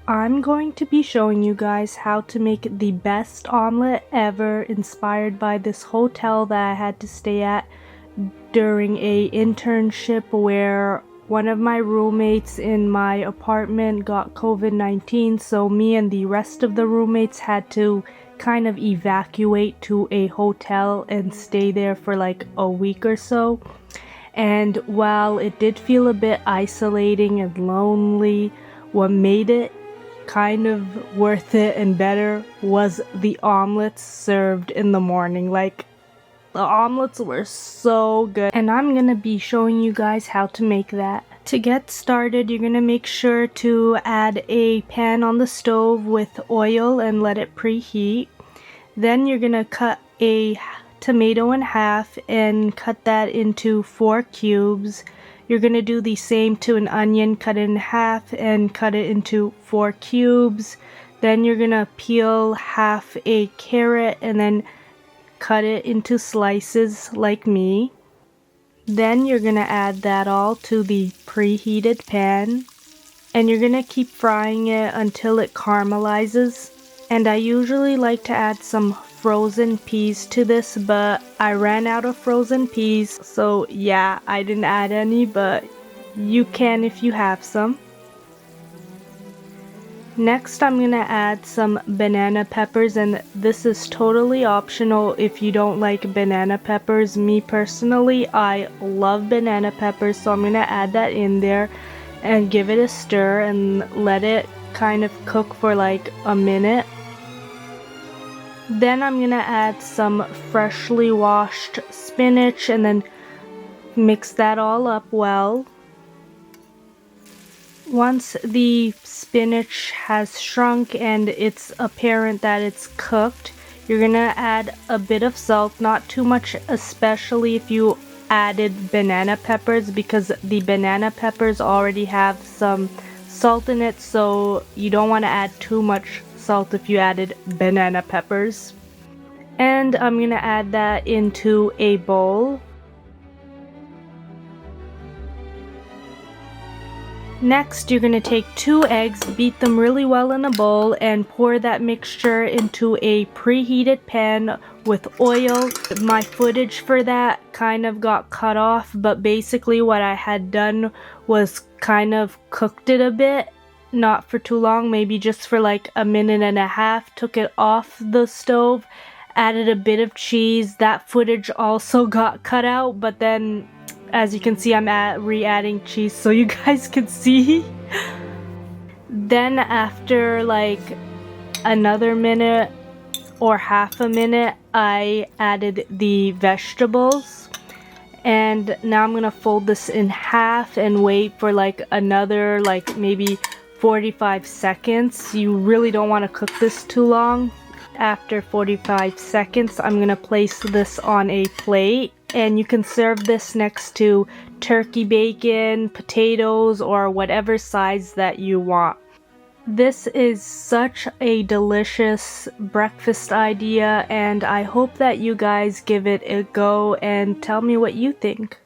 I'm going to be showing you guys how to make the best omelet ever, inspired by this hotel that I had to stay at during a internship where one of my roommates in my apartment got COVID-19, so me and the rest of the roommates had to kind of evacuate to a hotel and stay there for like a week or so. And while it did feel a bit isolating and lonely, what made it kind of worth it and better was the omelets served in the morning. Like, the omelets were so good, and I'm gonna be showing you guys how to make that. To get started, you're gonna make sure to add a pan on the stove with oil and let it preheat. Then you're gonna cut a tomato in half and cut that into 4 cubes. You're gonna do the same to an onion, cut it in half and cut it into 4 cubes. Then you're gonna peel half a carrot and then cut it into slices like me. Then you're gonna add that all to the preheated pan, and you're gonna keep frying it until it caramelizes. And I usually like to add some frozen peas to this, but I ran out of frozen peas, so yeah, I didn't add any, but you can if you have some. Next, I'm gonna add some banana peppers, and this is totally optional if you don't like banana peppers. Me personally, I love banana peppers, so I'm gonna add that in there and give it a stir and let it kind of cook for like a minute. Then I'm gonna add some freshly washed spinach and then mix that all up well. Once the spinach has shrunk and it's apparent that it's cooked, you're gonna add a bit of salt, not too much, especially if you added banana peppers, because the banana peppers already have some salt in it, so you don't want to add too much salt if you added banana peppers. And I'm gonna add that into a bowl. Next, you're gonna take 2 eggs, beat them really well in a bowl, and pour that mixture into a preheated pan with oil. My footage for that kind of got cut off, but basically what I had done was kind of cooked it a bit. Not for too long, maybe just for like a minute and a half. Took it off the stove, added a bit of cheese. That footage also got cut out, but then as you can see, I'm re-adding cheese so you guys can see. Then after like another minute or half a minute, I added the vegetables. And now I'm gonna fold this in half and wait for like another like maybe 45 seconds. You really don't want to cook this too long. After 45 seconds, I'm gonna place this on a plate, and you can serve this next to turkey bacon, potatoes, or whatever sides that you want. This is such a delicious breakfast idea, and I hope that you guys give it a go and tell me what you think.